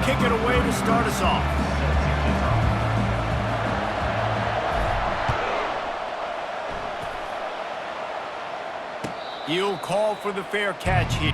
kick it away to start us off. He'll call for the fair catch here.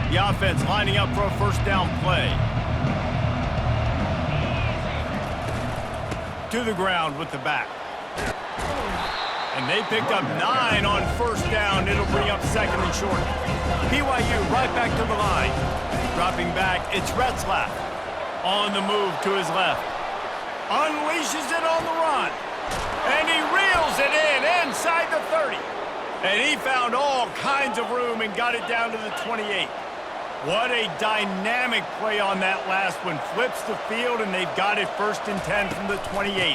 The offense lining up for a first down play. To the ground with the back. And they picked up 9 on first down. It'll bring up second and short. BYU right back to the line. Dropping back, it's Retzlaff. On the move to his left. Unleashes it on the run. And he reels it in inside the 30. And he found all kinds of room and got it down to the 28. What a dynamic play on that last one. Flips the field, and they've got it first and 10 from the 28.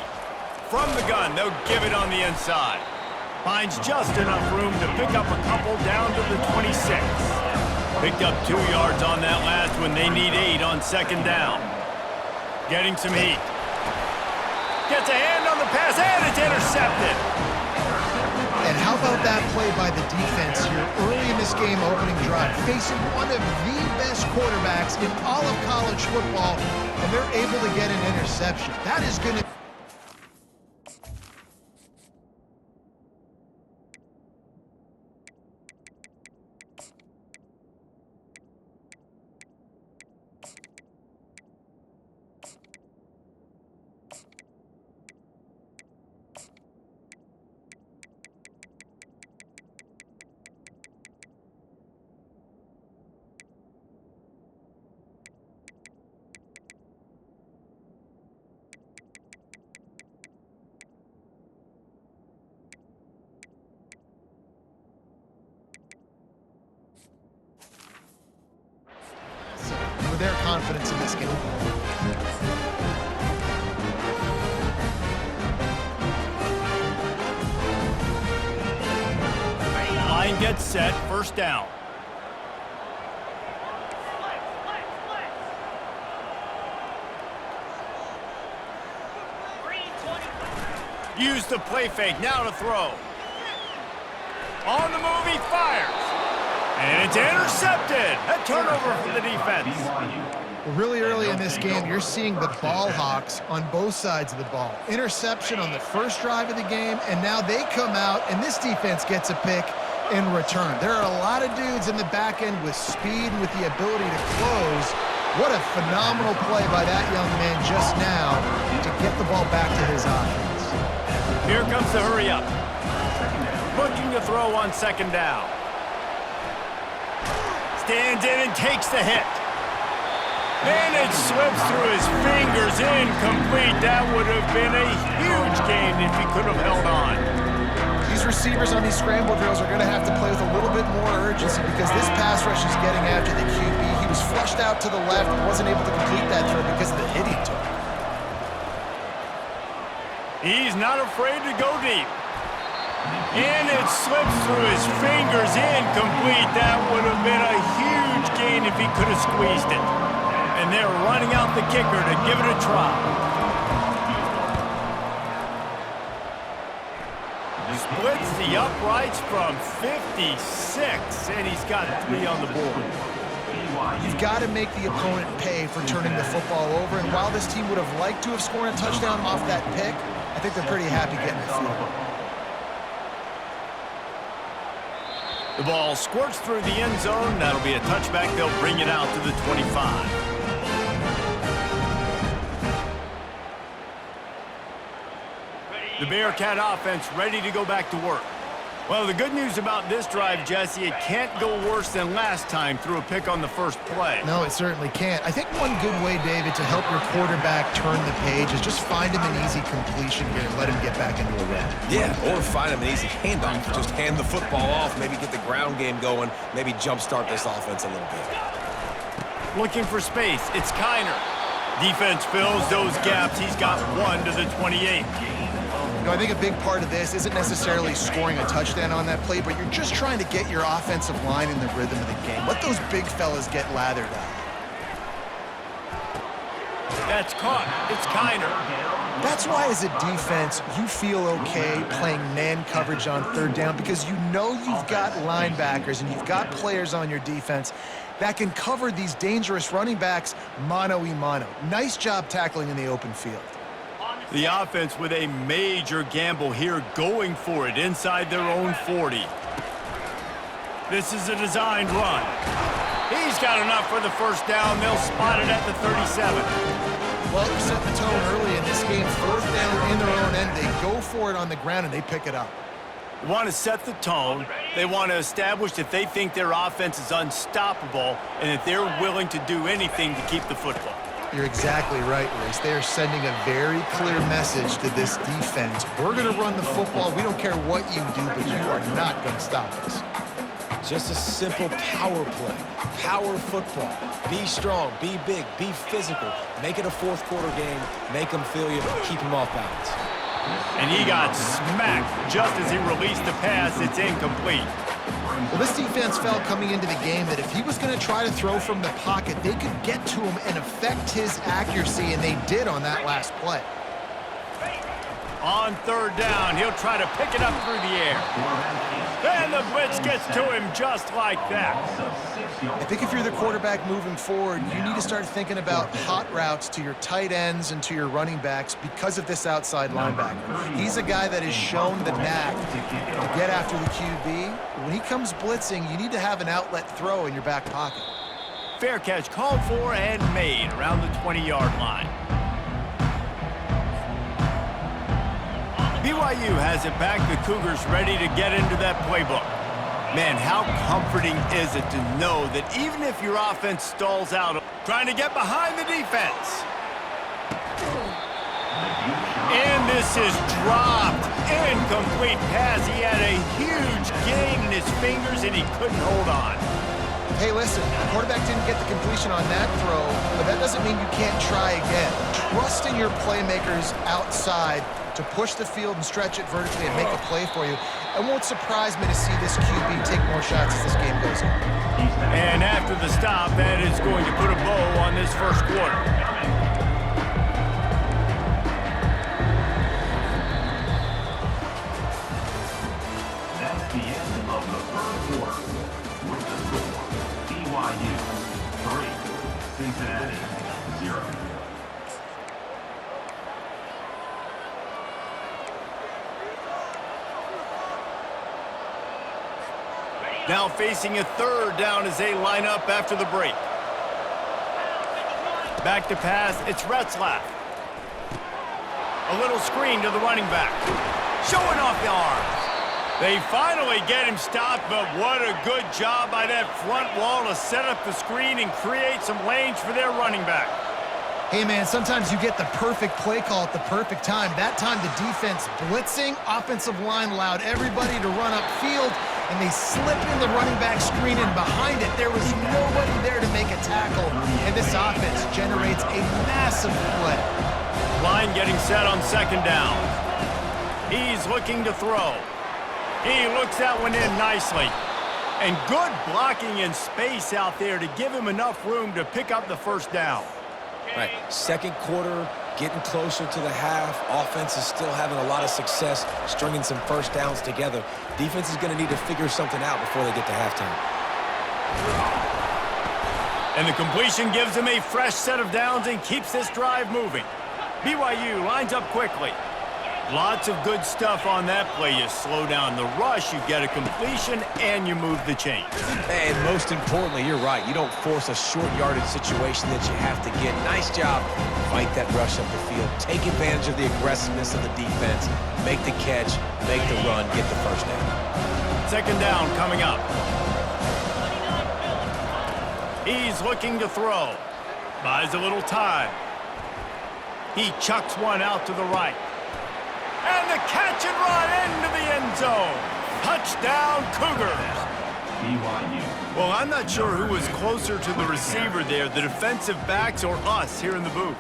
From the gun, they'll give it on the inside. Finds just enough room to pick up a couple down to the 26. Picked up 2 yards on that last one. They need 8 on second down. Getting some heat. Gets a hand on the pass, and it's intercepted. And how about that play by the defense here early in this game opening drive, facing one of the best quarterbacks in all of college football, and they're able to get an interception. That is going to... their confidence in this game. Line gets set, first down. Use the play fake, now to throw. On the move, he fires. And it's intercepted. A turnover for the defense. Really early in this game, you're seeing the ball hawks on both sides of the ball. Interception on the first drive of the game, and now they come out, and this defense gets a pick in return. There are a lot of dudes in the back end with speed and with the ability to close. What a phenomenal play by that young man just now to get the ball back to his offense. Here comes the hurry up. Looking to throw on second down. Stands in and takes the hit. And it slips through his fingers, incomplete. That would have been a huge gain if he could have held on. These receivers on these scramble drills are going to have to play with a little bit more urgency because this pass rush is getting after the QB. He was flushed out to the left and wasn't able to complete that throw because of the hit he took. He's not afraid to go deep. And it slips through his fingers, incomplete. That would have been a huge gain if he could have squeezed it. And they're running out the kicker to give it a try. Splits the uprights from 56, and he's got 3 on the board. You've got to make the opponent pay for turning the football over. And while this team would have liked to have scored a touchdown off that pick, I think they're pretty happy getting the field. The ball squirts through the end zone. That'll be a touchback. They'll bring it out to the 25. The Bearcat offense ready to go back to work. Well, the good news about this drive, Jesse, it can't go worse than last time through a pick on the first play. No, it certainly can't. I think one good way, David, to help your quarterback turn the page is just find him an easy completion here and let him get back into a run. Yeah, or find him an easy handoff. Just hand the football off, maybe get the ground game going, maybe jumpstart this offense a little bit. Looking for space, it's Kiner. Defense fills those gaps. He's got one to the 28. You know, I think a big part of this isn't necessarily scoring a touchdown on that play, but you're just trying to get your offensive line in the rhythm of the game. Let those big fellas get lathered out. That's caught. It's Kiner. That's why, as a defense, you feel okay playing man coverage on third down because you know you've got linebackers and you've got players on your defense that can cover these dangerous running backs mano-a-mano. Nice job tackling in the open field. The offense with a major gamble here, going for it inside their own 40. This is a designed run. He's got enough for the first down. They'll spot it at the 37. Well, you set the tone early in this game. Fourth down in their own end. They go for it on the ground, and they pick it up. They want to set the tone. They want to establish that they think their offense is unstoppable and that they're willing to do anything to keep the football. You're exactly right, Race. They are sending a very clear message to this defense. We're going to run the football. We don't care what you do, but you are not going to stop us. Just a simple power play. Power football. Be strong, be big, be physical. Make it a fourth quarter game. Make them feel you, keep them off balance. And he got smacked just as he released the pass. It's incomplete. Well, this defense felt coming into the game that if he was going to try to throw from the pocket, they could get to him and affect his accuracy, and they did on that last play. On third down, he'll try to pick it up through the air. And the blitz gets to him just like that. I think if you're the quarterback moving forward, you need to start thinking about hot routes to your tight ends and to your running backs because of this outside linebacker. He's a guy that has shown the knack to get after the QB. When he comes blitzing, you need to have an outlet throw in your back pocket. Fair catch called for and made around the 20-yard line. BYU has it back. The Cougars ready to get into that playbook. Man, how comforting is it to know that even if your offense stalls out, trying to get behind the defense. And this is dropped. Incomplete pass. He had a huge gain in his fingers and he couldn't hold on. Hey, listen, the quarterback didn't get the completion on that throw, but that doesn't mean you can't try again. Trust in your playmakers outside to push the field and stretch it vertically and make a play for you. It won't surprise me to see this QB take more shots as this game goes on. And after the stop, that is going to put a bow on this first quarter. That's the end of the third quarter. With the score, BYU 3, Cincinnati 0. Now facing a third down as they line up after the break. Back to pass, it's Retzlaff. A little screen to the running back. Showing off the arms. They finally get him stopped, but what a good job by that front wall to set up the screen and create some lanes for their running back. Hey, man, sometimes you get the perfect play call at the perfect time. That time the defense blitzing, offensive line allowed everybody to run upfield, and they slip in the running back screen, and behind it, there was nobody there to make a tackle, and this offense generates a massive play. Line getting set on second down. He's looking to throw. He looks that one in nicely. And good blocking in space out there to give him enough room to pick up the first down. Right, second quarter, getting closer to the half. Offense is still having a lot of success stringing some first downs together. Defense is going to need to figure something out before they get to halftime. And the completion gives him a fresh set of downs and keeps this drive moving. BYU lines up quickly. Lots of good stuff on that play. You slow down the rush, you get a completion, and you move the chains. And most importantly, you're right. You don't force a short yardage situation that you have to get. Nice job. Fight that rush up the field. Take advantage of the aggressiveness of the defense. Make the catch, make the run, get the first down. Second down coming up. He's looking to throw. Buys a little time. He chucks one out to the right. And the catch and run into the end zone. Touchdown, Cougars. BYU. Well, I'm not sure who was closer to the receiver there, the defensive backs or us here in the booth.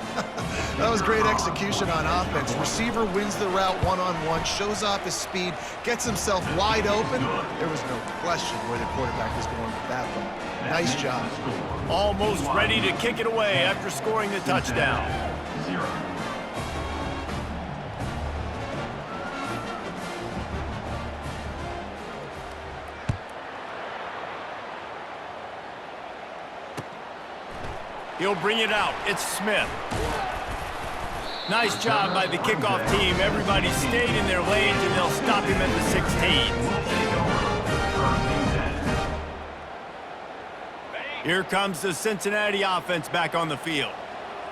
That was great execution on offense. Receiver wins the route one-on-one, shows off his speed, gets himself wide open. There was no question where the quarterback was going with that ball. Nice job. Almost ready to kick it away after scoring the touchdown. 0. He'll bring it out. It's Smith. Nice job by the kickoff team. Everybody stayed in their lanes, and they'll stop him at the 16. Here comes the Cincinnati offense back on the field.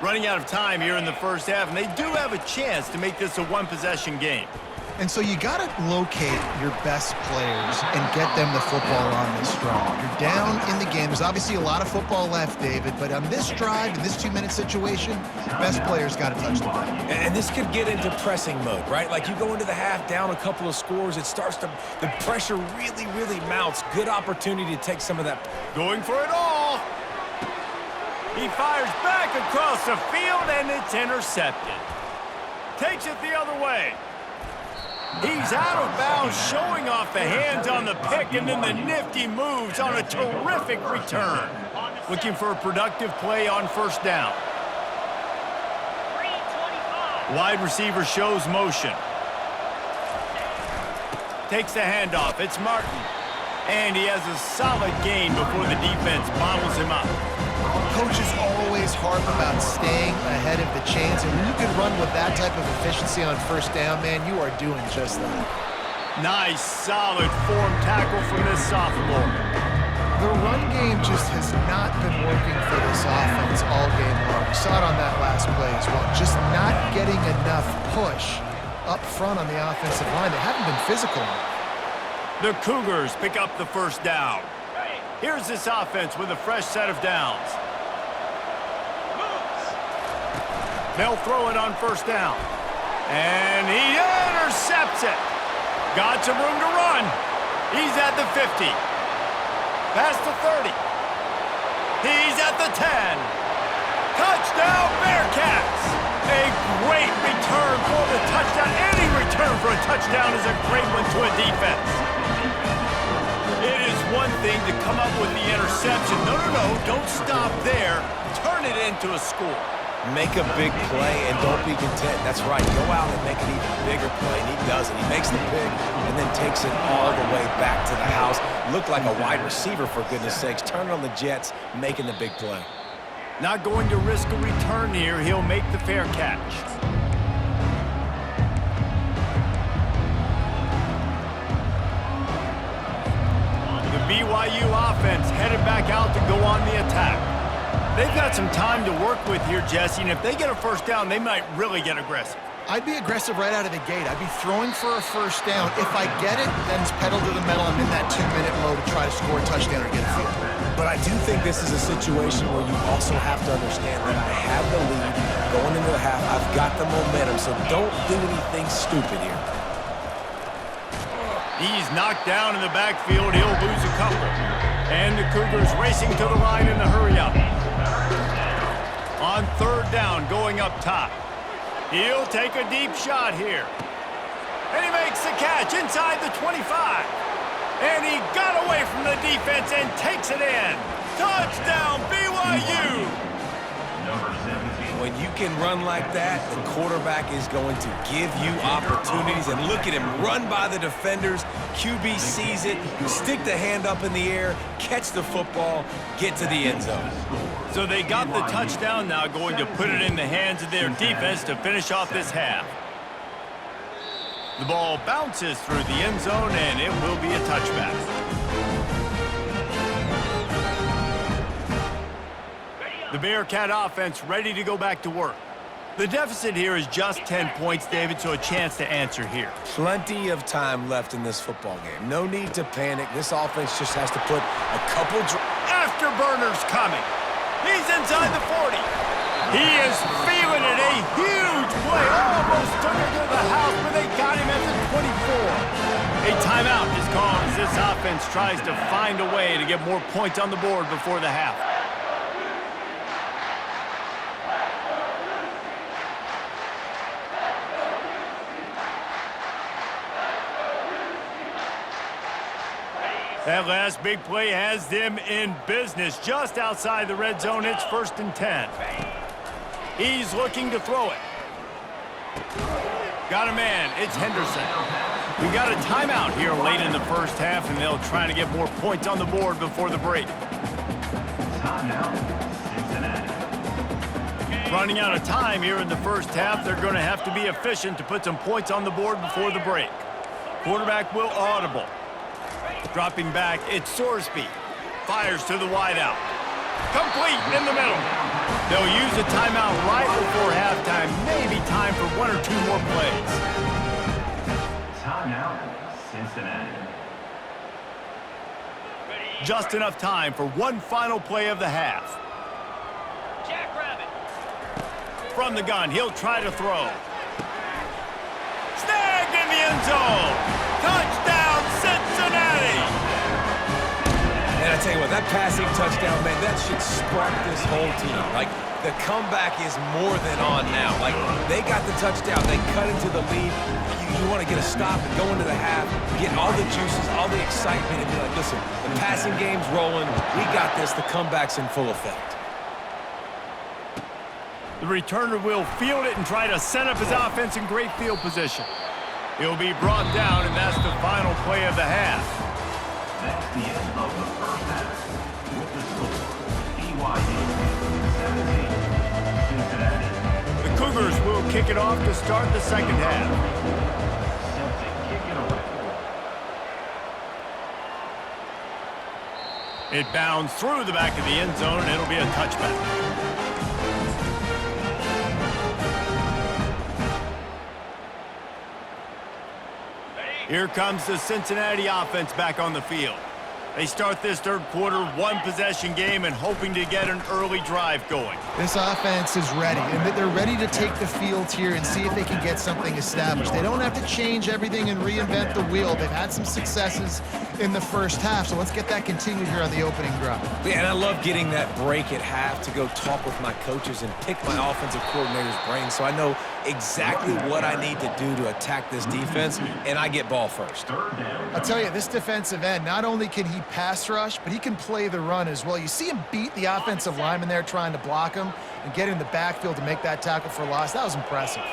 Running out of time here in the first half, and they do have a chance to make this a one-possession game. And so you got to locate your best players and get them the football on this drive. You're down in the game. There's obviously a lot of football left, David, but on this drive, in this 2-minute situation, best players got to touch the ball. And this could get into pressing mode, right? Like you go into the half down a couple of scores, it starts to, the pressure really mounts. Good opportunity to take some of that. Going for it all. He fires back across the field, and it's intercepted. Takes it the other way. He's out of bounds, showing off the hands on the pick, and then the nifty moves on a terrific return. Looking for a productive play on first down. Wide receiver shows motion. Takes the handoff. It's Martin. And he has a solid gain before the defense bottles him up. Coaches always harp about staying ahead of the chains, and when you can run with that type of efficiency on first down, man, you are doing just that. Nice, solid form tackle from this sophomore. The run game just has not been working for this offense all game long. We saw it on that last play as well. Just not getting enough push up front on the offensive line. They haven't been physical enough. The Cougars pick up the first down. Here's this offense with a fresh set of downs. They'll throw it on first down. And he intercepts it. Got some room to run. He's at the 50. Past the 30. He's at the 10. Touchdown, Bearcats! A great return for the touchdown. Any return for a touchdown is a great one to a defense. It is one thing to come up with the interception. No, don't stop there. Turn it into a score. Make a big play and don't be content. That's right. Go out and make an even bigger play, and he does it. He makes the pick and then takes it all the way back to the house. Looked like a wide receiver, for goodness sakes. Turn on the Jets, making the big play. Not going to risk a return here. He'll make the fair catch. The BYU offense headed back out to go on the attack. They've got some time to work with here, Jesse, and if they get a first down, they might really get aggressive. I'd be aggressive right out of the gate. I'd be throwing for a first down. If I get it, then it's pedal to the metal. I'm in that 2-minute mode to try to score a touchdown or get a field. But I do think this is a situation where you also have to understand that I have the lead going into the half. I've got the momentum, so don't do anything stupid here. He's knocked down in the backfield. He'll lose a couple. And the Cougars racing to the line in the hurry-up. On third down, going up top. He'll take a deep shot here. And he makes the catch inside the 25. And he got away from the defense and takes it in. Touchdown, BYU! Number 17. When you can run like that, the quarterback is going to give you opportunities. And look at him run by the defenders. QB sees it, stick the hand up in the air, catch the football, get to the end zone. So they got the touchdown, now going to put it in the hands of their defense to finish off this half. The ball bounces through the end zone, and it will be a touchback. The Bearcat offense ready to go back to work. The deficit here is just 10 points, David, so a chance to answer here. Plenty of time left in this football game. No need to panic. This offense just has to put a couple... Afterburner's coming. He's inside the 40. He is feeling it. A huge play. Almost took it to the house, but they got him at the 24. A timeout is called as this offense tries to find a way to get more points on the board before the half. That last big play has them in business just outside the red zone. It's 1st and 10. He's looking to throw it. Got a man. It's Henderson. We got a timeout here late in the first half, and they'll try to get more points on the board before the break. Timeout, Cincinnati. Running out of time here in the first half. They're going to have to be efficient to put some points on the board before the break. Quarterback will audible. Dropping back, it's Sorsby. Fires to the wideout. Complete in the middle. They'll use a timeout right before halftime. Maybe time for 1 or 2 more plays. Timeout, Cincinnati. Just enough time for one final play of the half. Jackrabbit. From the gun, he'll try to throw. Snagged in the end zone. Touchdown, Cincinnati! And I tell you what, that passing touchdown, man, that should spark this whole team. Like, the comeback is more than on now. Like, they got the touchdown. They cut into the lead. You want to get a stop and go into the half, get all the juices, all the excitement, and be like, listen, the passing game's rolling. We got this. The comeback's in full effect. The returner will field it and try to set up his offense in great field position. He'll be brought down, and that's the final play of the half. That's the end of the first half. With the score, BYU 17, Cincinnati. The Cougars will kick it off to start the second half. Celtic kick it away. It bounds through the back of the end zone, and it'll be a touchback. Here comes the Cincinnati offense back on the field. They start this third quarter, one-possession game, and hoping to get an early drive going. This offense is ready, and they're ready to take the field here and see if they can get something established. They don't have to change everything and reinvent the wheel. They've had some successes in the first half, so let's get that continued here on the opening drive. Yeah, and I love getting that break at half to go talk with my coaches and pick my offensive coordinator's brain so I know exactly what I need to do to attack this defense, and I get ball first. I'll tell you, this defensive end, not only can he pass rush, but he can play the run as well. You see him beat the offensive lineman there trying to block him and get in the backfield to make that tackle for loss. That was impressive.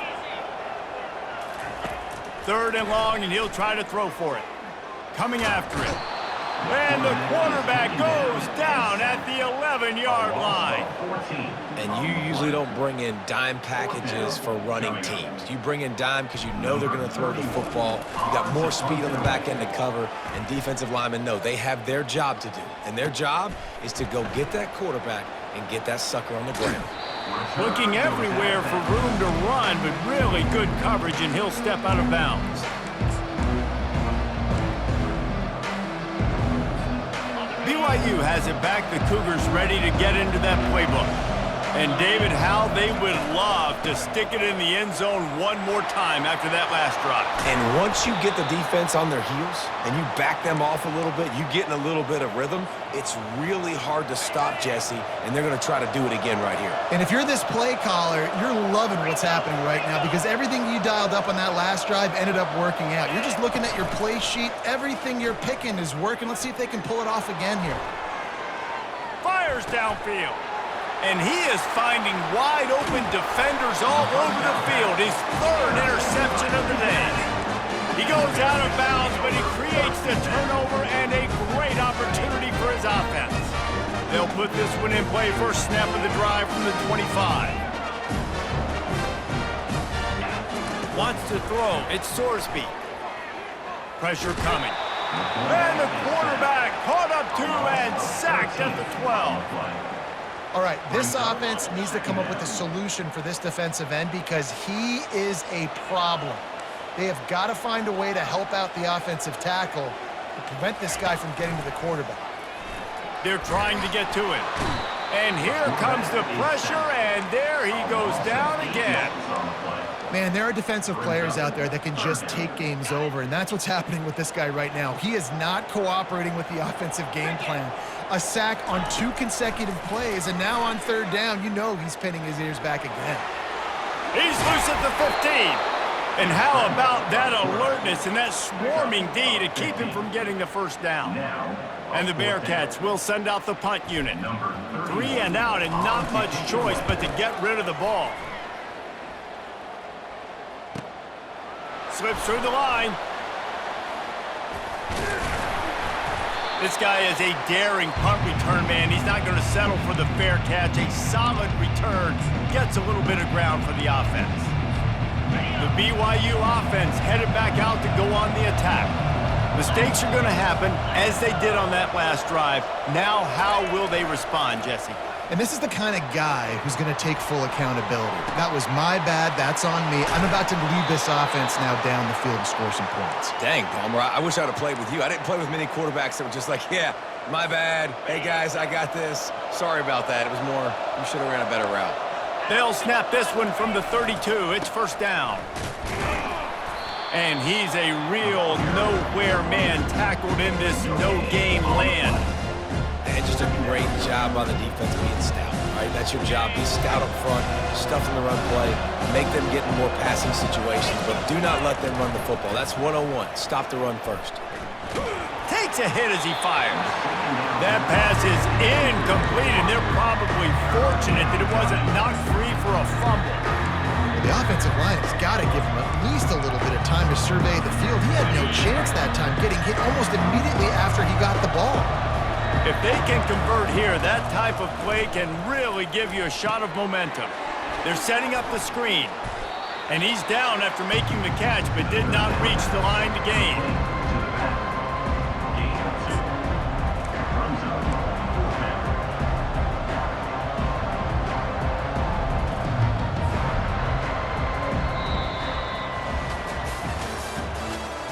3rd and long, and he'll try to throw for it. Coming after it. And the quarterback goes down at the 11-yard line. And you usually don't bring in dime packages for running teams. You bring in dime because you know they're going to throw the football. You got more speed on the back end to cover, and defensive linemen know they have their job to do. And their job is to go get that quarterback and get that sucker on the ground. Looking everywhere for room to run, but really good coverage, and he'll step out of bounds. BYU has it back. The Cougars ready to get into that playbook. And David, how they would love to stick it in the end zone one more time after that last drive. And once you get the defense on their heels and you back them off a little bit, you get in a little bit of rhythm, it's really hard to stop Jesse, and they're going to try to do it again right here. And if you're this play caller, you're loving what's happening right now because everything you dialed up on that last drive ended up working out. You're just looking at your play sheet. Everything you're picking is working. Let's see if they can pull it off again here. Fires downfield. And he is finding wide open defenders all over the field. His 3rd interception of the day. He goes out of bounds, but he creates the turnover and a great opportunity for his offense. They'll They'll put this one in play first snap of the drive from the 25. Wants to throw. It's Sorsby. Pressure coming. And the quarterback caught up to and sacked at the 12. All right, this offense needs to come up with a solution for this defensive end because he is a problem. They have got to find a way to help out the offensive tackle to prevent this guy from getting to the quarterback. They're trying to get to it. And here comes the pressure, and there he goes down again. Man, there are defensive players out there that can just take games over, and that's what's happening with this guy right now. He is not cooperating with the offensive game plan. A sack on 2 consecutive plays, and now on 3rd down, you know he's pinning his ears back again. He's loose at the 15. And how about that alertness and that swarming D to keep him from getting the first down? And the Bearcats will send out the punt unit. 3 and out and not much choice but to get rid of the ball. Slips through the line. This guy is a daring punt return man. He's not going to settle for the fair catch. A solid return. Gets a little bit of ground for the offense. The BYU offense headed back out to go on the attack. Mistakes are going to happen, as they did on that last drive. Now, how will they respond, Jesse? And this is the kind of guy who's going to take full accountability. That was my bad. That's on me. I'm about to lead this offense now down the field and score some points. Dang, Palmer, I wish I would have played with you. I didn't play with many quarterbacks that were just like, yeah, my bad. Hey, guys, I got this. Sorry about that. It was more, you should have ran a better route. They'll snap this one from the 32. It's first down. And he's a real nowhere man tackled in this no-game land. And just a great job on the defense being stout, right? That's your job. Be stout up front, stuff in the run play, make them get in more passing situations, but do not let them run the football. That's 101. Stop the run first. Takes a hit as he fires. That pass is incomplete, and they're probably fortunate that it wasn't knocked free for a fumble. The offensive line has got to give him at least a little bit of time to survey the field. He had no chance that time, getting hit almost immediately after he got the ball. If they can convert here, that type of play can really give you a shot of momentum. They're setting up the screen. And he's down after making the catch, but did not reach the line to gain.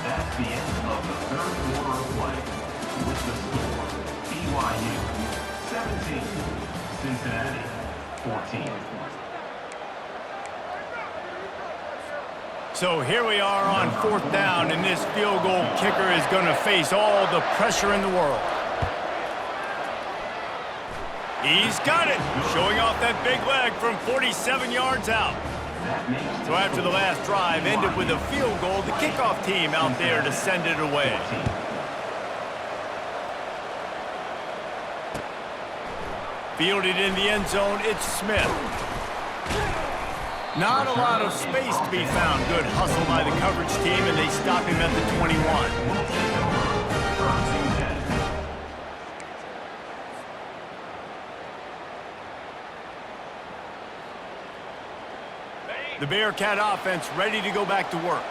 That's the end of the 3rd quarter of play. With the score, BYU 17, Cincinnati 14. So here we are on 4th down, and this field goal kicker is going to face all the pressure in the world. He's got it, showing off that big leg from 47 yards out. So after the last drive ended with a field goal, the kickoff team out there to send it away. Fielded in the end zone, it's Smith. Not a lot of space to be found. Good hustle by the coverage team, and they stop him at the 21. The Bearcat offense ready to go back to work.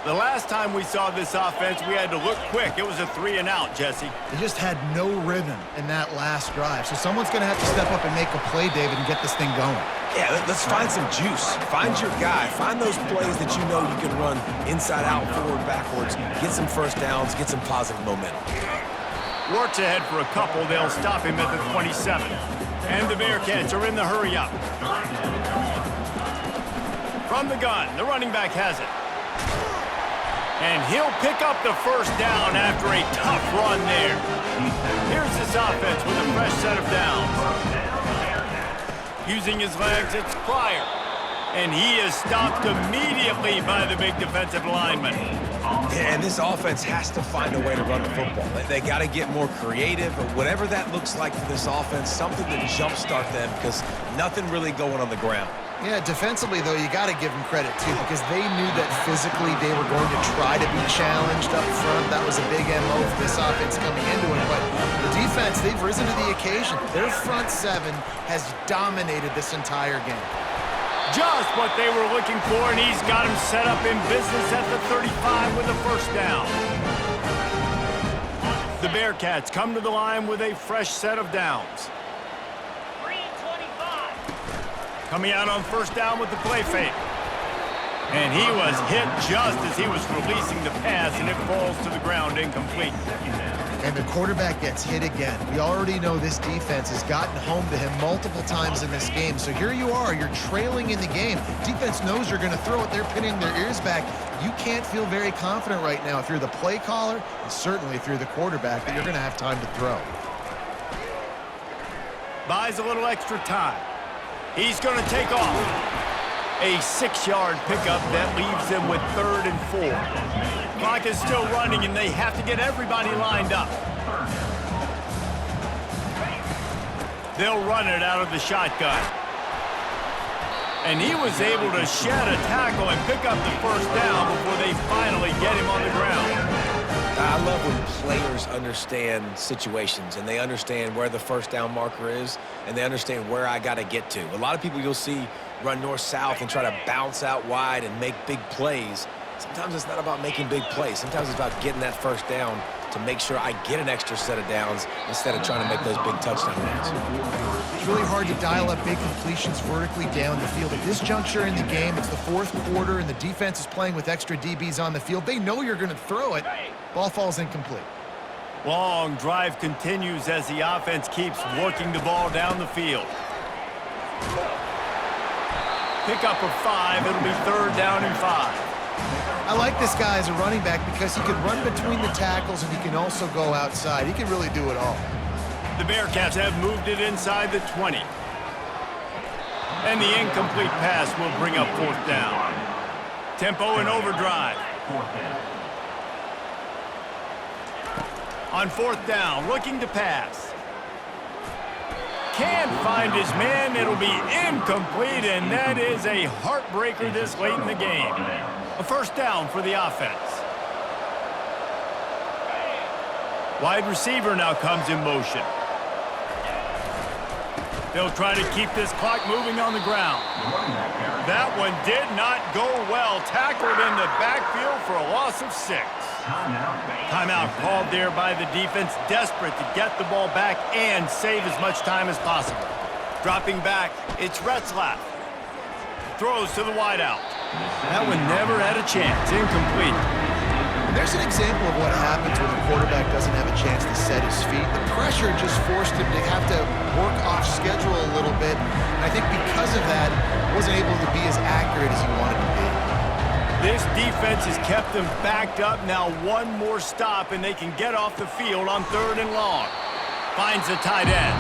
The last time we saw this offense, we had to look quick. It was a 3 and out, Jesse. They just had no rhythm in that last drive. So someone's going to have to step up and make a play, David, and get this thing going. Yeah, let's find some juice. Find your guy. Find those plays that you know you can run inside out, forward, backwards. Get some first downs. Get some positive momentum. Works ahead for a couple. They'll stop him at the 27. And the Bearcats are in the hurry up. From the gun, the running back has it. And he'll pick up the first down after a tough run there. Here's this offense with a fresh set of downs. Using his legs, it's Pryor. And he is stopped immediately by the big defensive lineman. Yeah, and this offense has to find a way to run the football. They got to get more creative, or whatever that looks like for this offense, something to jumpstart them, because nothing really going on the ground. Yeah, defensively, though, you got to give them credit, too, because they knew that physically they were going to try to be challenged up front. That was a big MO for this offense coming into it. But the defense, they've risen to the occasion. Their front seven has dominated this entire game. Just what they were looking for, and he's got him set up in business at the 35 with a first down. The Bearcats come to the line with a fresh set of downs. Coming out on first down with the play fake. And he was hit just as he was releasing the pass, and it falls to the ground incomplete. And the quarterback gets hit again. We already know this defense has gotten home to him multiple times in this game. So here you are, you're trailing in the game. Defense knows you're going to throw it. They're pinning their ears back. You can't feel very confident right now if you're the play caller, and certainly if you're the quarterback, that you're going to have time to throw. Buys a little extra time. He's going to take off. A 6-yard pickup that leaves them with 3rd and 4. Clock is still running, and they have to get everybody lined up. They'll run it out of the shotgun. And he was able to shed a tackle and pick up the first down before they finally get him on the ground. I love when players understand situations and they understand where the first down marker is and they understand where I got to get to. A lot of people you'll see run north-south and try to bounce out wide and make big plays. Sometimes it's not about making big plays. Sometimes it's about getting that first down to make sure I get an extra set of downs instead of trying to make those big touchdown runs. It's really hard to dial up big completions vertically down the field. At this juncture in the game, it's the 4th quarter, and the defense is playing with extra DBs on the field. They know you're going to throw it. Ball falls incomplete. Long drive continues as the offense keeps working the ball down the field. Pickup of 5. It'll be 3rd down and 5. I like this guy as a running back because he can run between the tackles and he can also go outside. He can really do it all. The Bearcats have moved it inside the 20. And the incomplete pass will bring up 4th down. Tempo and overdrive. On 4th down, looking to pass. Can't find his man. It'll be incomplete, and that is a heartbreaker this late in the game. A first down for the offense. Wide receiver now comes in motion. They'll try to keep this clock moving on the ground. That one did not go well. Tackled in the backfield for a loss of 6. Timeout called there by the defense, desperate to get the ball back and save as much time as possible. Dropping back, it's Retzlaff. Throws to the wideout. That one never had a chance. Incomplete. There's an example of what happens when the quarterback doesn't have a chance to set his feet. The pressure just forced him to have to work off schedule a little bit. And I think because of that, wasn't able to be as accurate as he wanted to be. This defense has kept them backed up. Now one more stop, and they can get off the field on 3rd and long. Finds the tight end.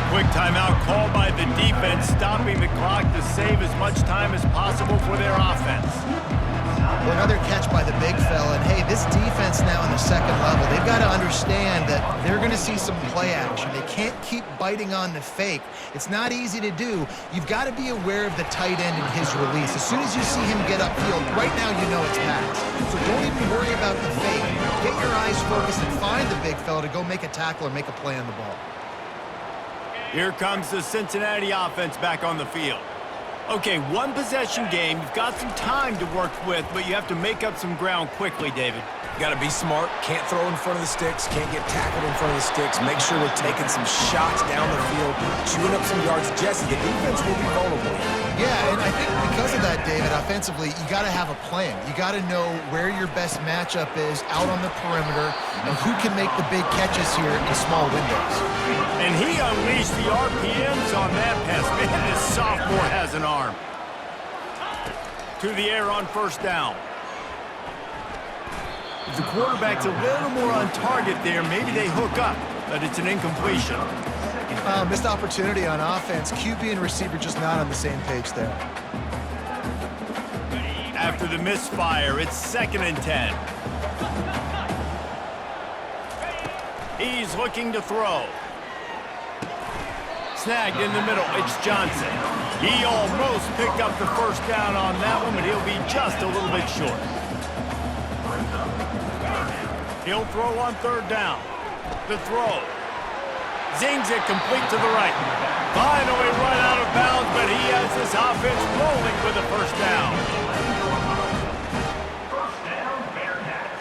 Quick timeout called by the defense, stopping the clock to save as much time as possible for their offense. Well, another catch by the big fella. And, hey, this defense now in the 2nd level, they've got to understand that they're going to see some play action. They can't keep biting on the fake. It's not easy to do. You've got to be aware of the tight end and his release. As soon as you see him get upfield, right now you know it's pass. So don't even worry about the fake. Get your eyes focused and find the big fella to go make a tackle or make a play on the ball. Here comes the Cincinnati offense back on the field. Okay, 1 possession game. You've got some time to work with, but you have to make up some ground quickly, David. You got to be smart. Can't throw in front of the sticks. Can't get tackled in front of the sticks. Make sure we're taking some shots down the field, chewing up some yards. Jesse, the defense will be vulnerable. Yeah, and I think because of that, David, offensively, you got to have a plan. You got to know where your best matchup is out on the perimeter and who can make the big catches here in small windows. And he unleashed the RPMs on that pass. Man, this sophomore has an arm. To the air on first down. If the quarterback's a little more on target there, maybe they hook up, but it's an incompletion. Missed opportunity on offense. QB and receiver just not on the same page there. After the misfire, it's 2nd and 10. He's looking to throw. snagged in the middle. It's Johnson. He almost picked up the first down on that one, but he'll be just a little bit short. He'll throw on third down. The throw. Zings it complete to the right. Finally run out of bounds, but he has this offense rolling with a first down. First down, Bearcats.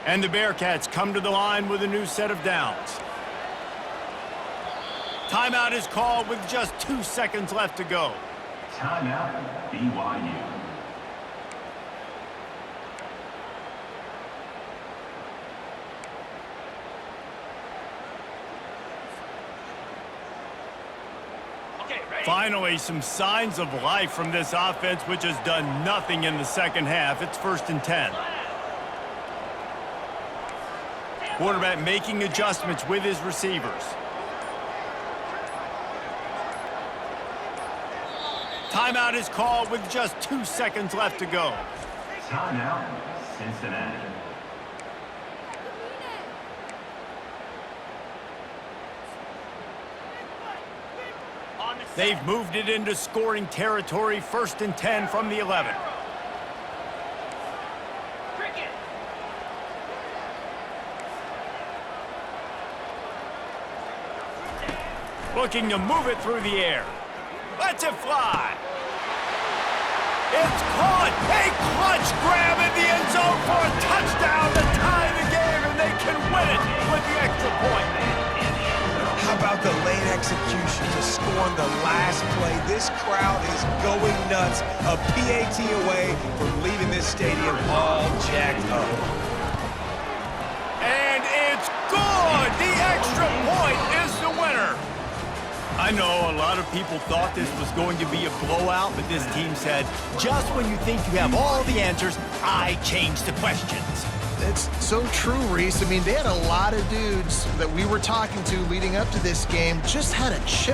And the Bearcats come to the line with a new set of downs. Timeout is called with just 2 seconds left to go. Timeout, BYU. Okay, ready? Finally, some signs of life from this offense, which has done nothing in the second half. It's 1st and 10. Quarterback making adjustments with his receivers. Timeout is called with just 2 seconds left to go. Timeout, Cincinnati. On the set. They've moved it into scoring territory, 1st and 10 from the 11. Cricket. Looking to move it through the air. Lets it fly. It's caught. A clutch grab in the end zone for a touchdown to tie the game, and they can win it with the extra point. How about the late execution to score on the last play? This crowd is going nuts. A PAT away from leaving this stadium all jacked up. And it's good. The extra point is the winner. I know a lot of people thought this was going to be a blowout, but this team said, just when you think you have all the answers, I change the questions. It's so true, Reese. I mean, they had a lot of dudes that we were talking to leading up to this game just had a chip